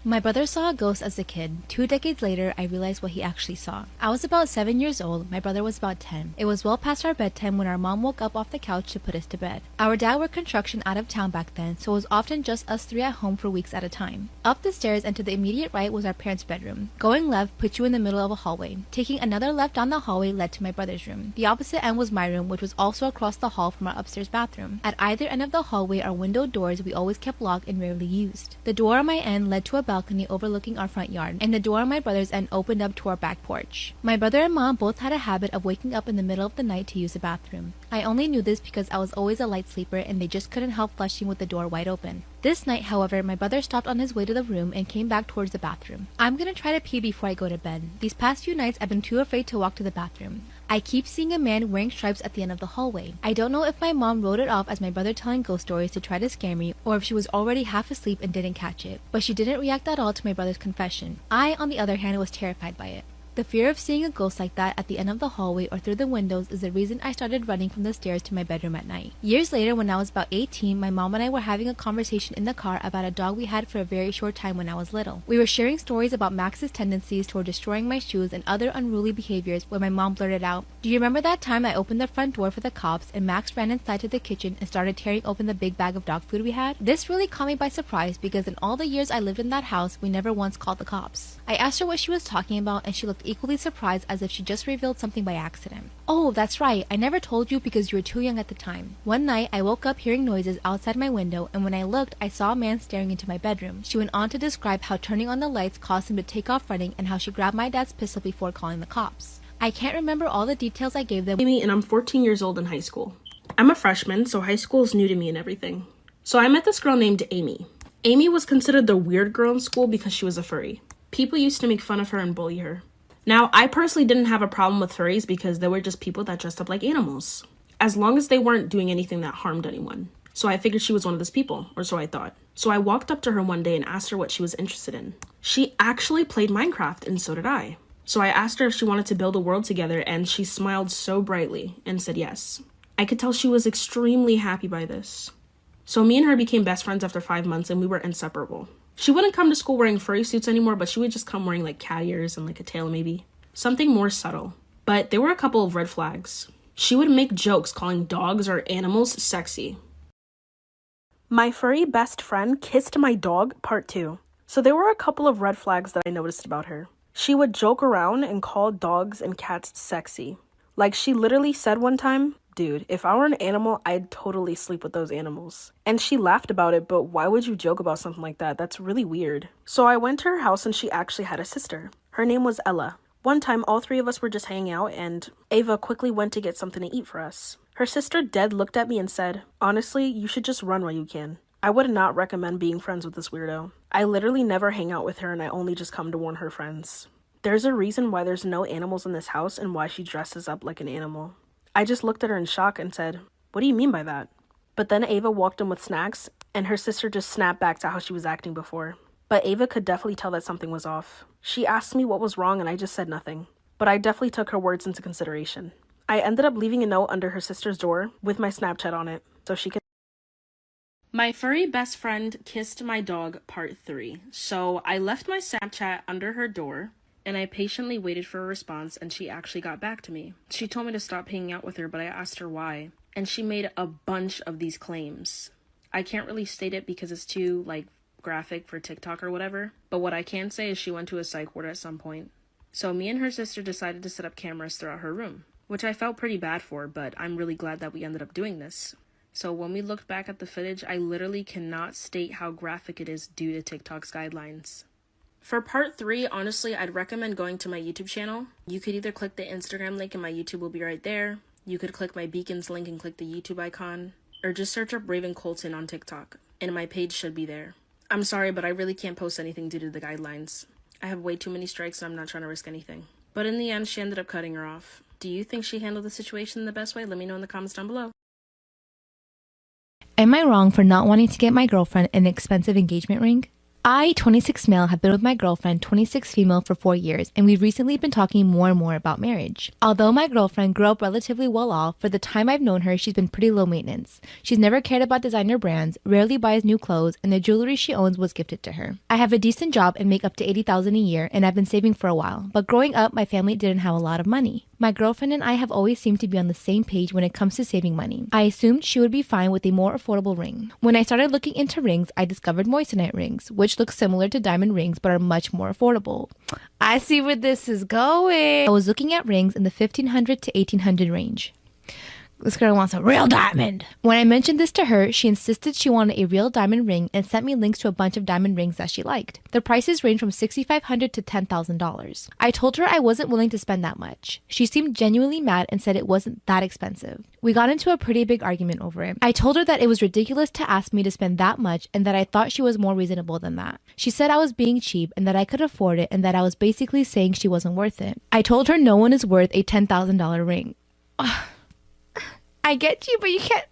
My brother saw a ghost as a kid. 2 decades later, I realized what he actually saw. I was about 7 years old. My brother was about 10. It was well past our bedtime when our mom woke up off the couch to put us to bed. Our dad worked construction out of town back then, so it was often just us three at home for weeks at a time. Up the stairs and to the immediate right was our parents' bedroom. Going left put you in the middle of a hallway. Taking another left down the hallway led to my brother's room. The opposite end was my room, which was also across the hall from our upstairs bathroom. At either end of the hallway are window doors we always kept locked and rarely used. The door on my end led to a balcony overlooking our front yard, and the door on my brother's end opened up to our back porch. My brother and mom both had a habit of waking up in the middle of the night to use the bathroom. I only knew this because I was always a light sleeper and they just couldn't help flushing with the door wide open. This night, however, my brother stopped on his way to the room and came back towards the bathroom. I'm gonna try to pee before I go to bed. These past few nights, I've been too afraid to walk to the bathroom. I keep seeing a man wearing stripes at the end of the hallway. I don't know if my mom wrote it off as my brother telling ghost stories to try to scare me, or if she was already half asleep and didn't catch it, but she didn't react at all to my brother's confession. I, on the other hand, was terrified by it. The fear of seeing a ghost like that at the end of the hallway or through the windows is the reason I started running from the stairs to my bedroom at night. Years later, when I was about 18, my mom and I were having a conversation in the car about a dog we had for a very short time when I was little. We were sharing stories about Max's tendencies toward destroying my shoes and other unruly behaviors when my mom blurted out, "Do you remember that time I opened the front door for the cops and Max ran inside to the kitchen and started tearing open the big bag of dog food we had?" This really caught me by surprise because in all the years I lived in that house, we never once called the cops. I asked her what she was talking about and she looked equally surprised as if she just revealed something by accident. "Oh, that's right. I never told you because you were too young at the time. One night, I woke up hearing noises outside my window, and when I looked, I saw a man staring into my bedroom." She went on to describe how turning on the lights caused him to take off running and how she grabbed my dad's pistol before calling the cops. I can't remember all the details I gave them. Amy, and I'm 14 years old in high school. I'm a freshman, so high school is new to me and everything. So I met this girl named Amy. Amy was considered the weird girl in school because she was a furry. People used to make fun of her and bully her. Now, I personally didn't have a problem with furries because they were just people that dressed up like animals, as long as they weren't doing anything that harmed anyone. So I figured she was one of those people, or so I thought. So I walked up to her one day and asked her what she was interested in. She actually played Minecraft, and so did I. So I asked her if she wanted to build a world together, and she smiled so brightly and said yes. I could tell she was extremely happy by this. So me and her became best friends after 5 months, and we were inseparable. She wouldn't come to school wearing furry suits anymore, but she would just come wearing like cat ears and like a tail maybe. Something more subtle. But there were a couple of red flags. She would make jokes calling dogs or animals sexy. My furry best friend kissed my dog, part 2. So there were a couple of red flags that I noticed about her. She would joke around and call dogs and cats sexy. Like she literally said one time, "Dude, if I were an animal, I'd totally sleep with those animals." And she laughed about it, but why would you joke about something like that? That's really weird. So I went to her house and she actually had a sister. Her name was Ella. One time, all three of us were just hanging out and Ava quickly went to get something to eat for us. Her sister dead looked at me and said, "Honestly, you should just run while you can. I would not recommend being friends with this weirdo." I literally never hang out with her and I only just come to warn her friends. There's a reason why there's no animals in this house and why she dresses up like an animal. I just looked at her in shock and said, "What do you mean by that?" But then Ava walked in with snacks, and her sister just snapped back to how she was acting before. But Ava could definitely tell that something was off. She asked me what was wrong, and I just said nothing. But I definitely took her words into consideration. I ended up leaving a note under her sister's door with my Snapchat on it, so she could. My furry best friend kissed my dog, part 3. So I left my Snapchat under her door, and I patiently waited for a response, and she actually got back to me. She told me to stop hanging out with her, but I asked her why. And she made a bunch of these claims. I can't really state it because it's too, graphic for TikTok or whatever. But what I can say is she went to a psych ward at some point. So me and her sister decided to set up cameras throughout her room, which I felt pretty bad for, but I'm really glad that we ended up doing this. So when we looked back at the footage, I literally cannot state how graphic it is due to TikTok's guidelines. For part 3, honestly, I'd recommend going to my YouTube channel. You could either click the Instagram link and my YouTube will be right there. You could click my Beacons link and click the YouTube icon. Or just search up Raven Colton on TikTok, and my page should be there. I'm sorry, but I really can't post anything due to the guidelines. I have way too many strikes and I'm not trying to risk anything. But in the end, she ended up cutting her off. Do you think she handled the situation the best way? Let me know in the comments down below. Am I wrong for not wanting to get my girlfriend an expensive engagement ring? I, 26 male, have been with my girlfriend, 26 female, for 4 years, and we've recently been talking more and more about marriage. Although my girlfriend grew up relatively well off, for the time I've known her, she's been pretty low maintenance. She's never cared about designer brands, rarely buys new clothes, and the jewelry she owns was gifted to her. I have a decent job and make up to $80,000 a year, and I've been saving for a while, but growing up, my family didn't have a lot of money. My girlfriend and I have always seemed to be on the same page when it comes to saving money. I assumed she would be fine with a more affordable ring. When I started looking into rings, I discovered moissanite rings, which look similar to diamond rings but are much more affordable. I see where this is going. I was looking at rings in the $1,500 to $1,800 range. This girl wants a real diamond. When I mentioned this to her, she insisted she wanted a real diamond ring and sent me links to a bunch of diamond rings that she liked. The prices range from $6,500 to $10,000. I told her I wasn't willing to spend that much. She seemed genuinely mad and said it wasn't that expensive. We got into a pretty big argument over it. I told her that it was ridiculous to ask me to spend that much and that I thought she was more reasonable than that. She said I was being cheap and that I could afford it and that I was basically saying she wasn't worth it. I told her no one is worth a $10,000 ring. I get you, but you can't.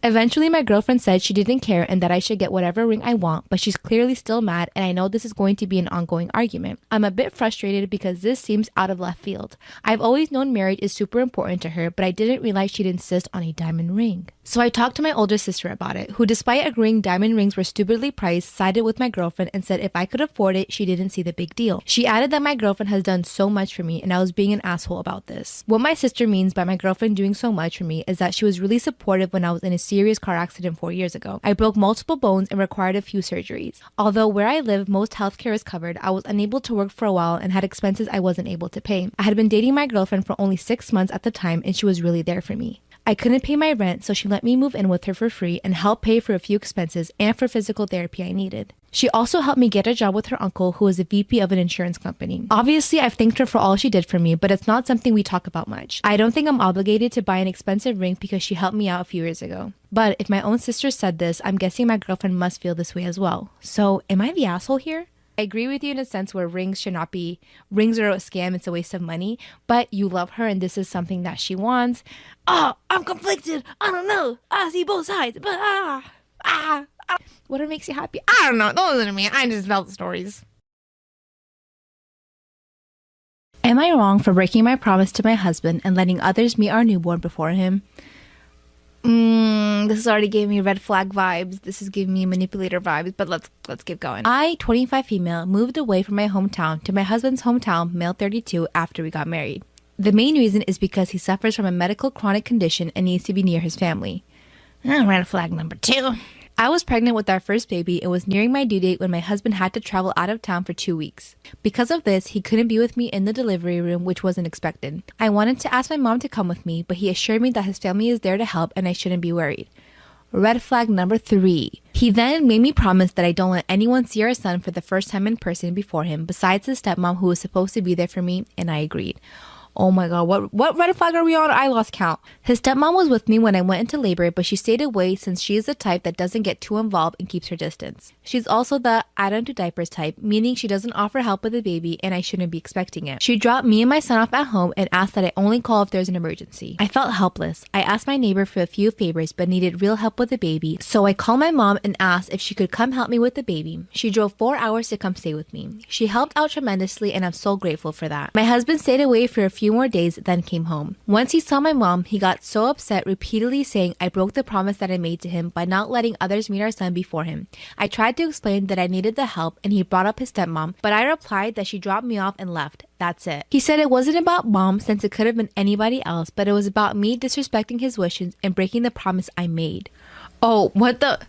Eventually, my girlfriend said she didn't care and that I should get whatever ring I want, but she's clearly still mad, and I know this is going to be an ongoing argument. I'm a bit frustrated because this seems out of left field. I've always known marriage is super important to her, but I didn't realize she'd insist on a diamond ring. So I talked to my older sister about it, who, despite agreeing diamond rings were stupidly priced, sided with my girlfriend and said if I could afford it, she didn't see the big deal. She added that my girlfriend has done so much for me and I was being an asshole about this. What my sister means by my girlfriend doing so much for me is that she was really supportive when I was in a serious car accident 4 years ago. I broke multiple bones and required a few surgeries. Although where I live, most healthcare is covered, I was unable to work for a while and had expenses I wasn't able to pay. I had been dating my girlfriend for only 6 months at the time and she was really there for me. I couldn't pay my rent, so she let me move in with her for free and help pay for a few expenses and for physical therapy I needed. She also helped me get a job with her uncle, who is a VP of an insurance company. Obviously, I've thanked her for all she did for me, but it's not something we talk about much. I don't think I'm obligated to buy an expensive ring because she helped me out a few years ago. But if my own sister said this, I'm guessing my girlfriend must feel this way as well. So, am I the asshole here? I agree with you in a sense where rings should not be, rings are a scam, it's a waste of money, but you love her and this is something that she wants. Oh, I'm conflicted. I don't know. I see both sides, but whatever makes you happy. I don't know. Don't listen to me. I just tell the stories. Am I wrong for breaking my promise to my husband and letting others meet our newborn before him? This is already giving me red flag vibes. This is giving me manipulator vibes, but let's keep going. I, 25 female, moved away from my hometown to my husband's hometown, male 32, after we got married. The main reason is because he suffers from a medical chronic condition and needs to be near his family. Red flag number 2. I was pregnant with our first baby and was nearing my due date when my husband had to travel out of town for 2 weeks. Because of this, he couldn't be with me in the delivery room, which wasn't expected. I wanted to ask my mom to come with me, but he assured me that his family is there to help and I shouldn't be worried. Red flag number 3. He then made me promise that I don't let anyone see our son for the first time in person before him, besides his stepmom who was supposed to be there for me, and I agreed. Oh my god, what red flag are we on? I lost count. His stepmom was with me when I went into labor, but she stayed away since she is the type that doesn't get too involved and keeps her distance. She's also the I don't do diapers type, meaning she doesn't offer help with the baby and I shouldn't be expecting it. She dropped me and my son off at home and asked that I only call if there's an emergency. I felt helpless. I asked my neighbor for a few favors but needed real help with the baby, so I called my mom and asked if she could come help me with the baby. She drove 4 hours to come stay with me. She helped out tremendously and I'm so grateful for that. My husband stayed away for a few more days, then came home. Once he saw my mom, he got so upset, repeatedly saying I broke the promise that I made to him by not letting others meet our son before him. I tried to explain that I needed the help and he brought up his stepmom, but I replied that she dropped me off and left. That's it. He said it wasn't about mom since it could have been anybody else, but it was about me disrespecting his wishes and breaking the promise I made. Oh, what the?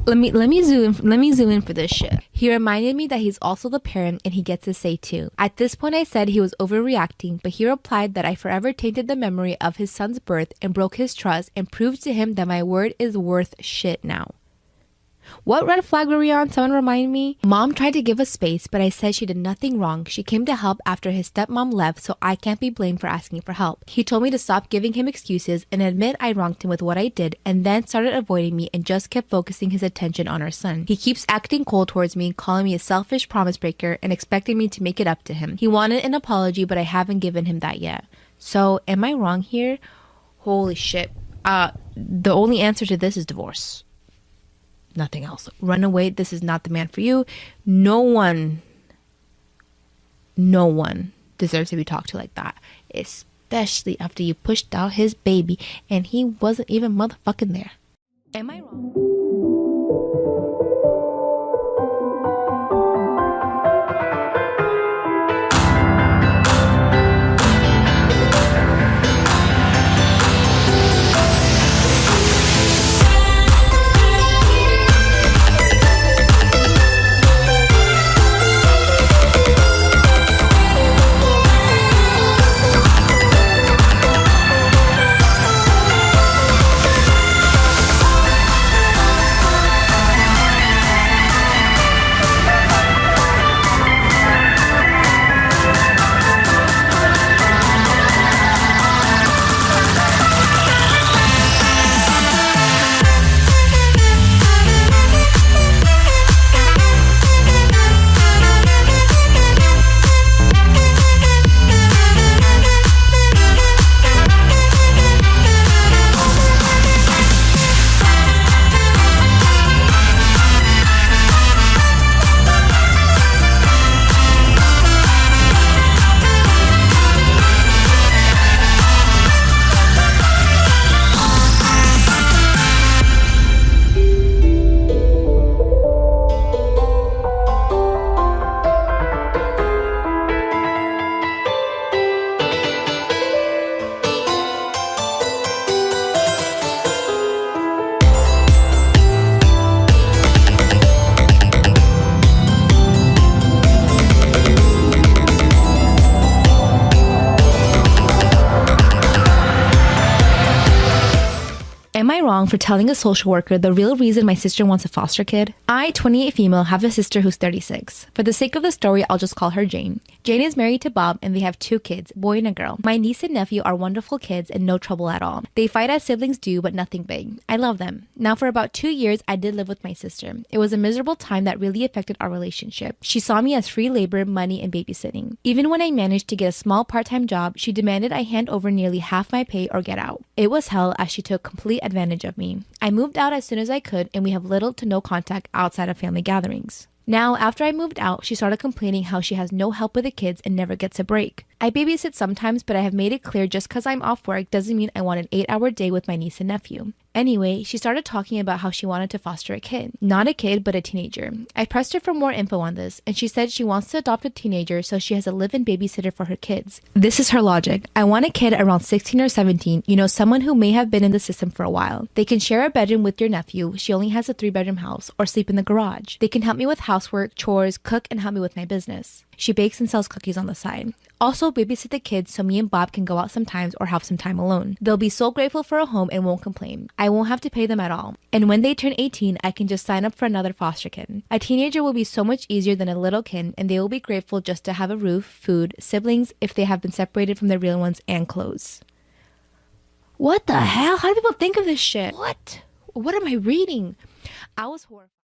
Let me zoom in for this shit. He reminded me that he's also the parent and he gets his say too. At this point I said he was overreacting, but he replied that I forever tainted the memory of his son's birth and broke his trust and proved to him that my word is worth shit now. What red flag were we on? Someone remind me. Mom tried to give us space, but I said she did nothing wrong. She came to help after his stepmom left, so I can't be blamed for asking for help. He told me to stop giving him excuses and admit I wronged him with what I did, and then started avoiding me and just kept focusing his attention on our son. He keeps acting cold towards me, calling me a selfish promise breaker and expecting me to make it up to him. He wanted an apology, but I haven't given him that yet. So, am I wrong here? Holy shit. The only answer to this is divorce. nothing else. Run away. This is not the man for you. No one deserves to be talked to like that, especially after you pushed out his baby and he wasn't even motherfucking there. Am I wrong? Am I wrong for telling a social worker the real reason my sister wants a foster kid? I, 28 female, have a sister who's 36. For the sake of the story, I'll just call her Jane. Jane is married to Bob and they have 2 kids, boy and a girl. My niece and nephew are wonderful kids and no trouble at all. They fight as siblings do, but nothing big. I love them. Now for about 2 years, I did live with my sister. It was a miserable time that really affected our relationship. She saw me as free labor, money, and babysitting. Even when I managed to get a small part-time job, she demanded I hand over nearly half my pay or get out. It was hell as she took complete advantage of me. I moved out as soon as I could and we have little to no contact outside of family gatherings. Now, after I moved out, she started complaining how she has no help with the kids and never gets a break. I babysit sometimes, but I have made it clear just because I'm off work doesn't mean I want an 8-hour day with my niece and nephew. Anyway, she started talking about how she wanted to foster a kid. Not a kid, but a teenager. I pressed her for more info on this, and she said she wants to adopt a teenager so she has a live-in babysitter for her kids. This is her logic. I want a kid around 16 or 17, someone who may have been in the system for a while. They can share a bedroom with your nephew, she only has a 3-bedroom house, or sleep in the garage. They can help me with housework, chores, cook, and help me with my business. She bakes and sells cookies on the side. Also, babysit the kids so me and Bob can go out sometimes or have some time alone. They'll be so grateful for a home and won't complain. I won't have to pay them at all. And when they turn 18, I can just sign up for another foster kid. A teenager will be so much easier than a little kid, and they will be grateful just to have a roof, food, siblings if they have been separated from their real ones, and clothes. What the hell? How do people think of this shit? What am I reading? I was horrified.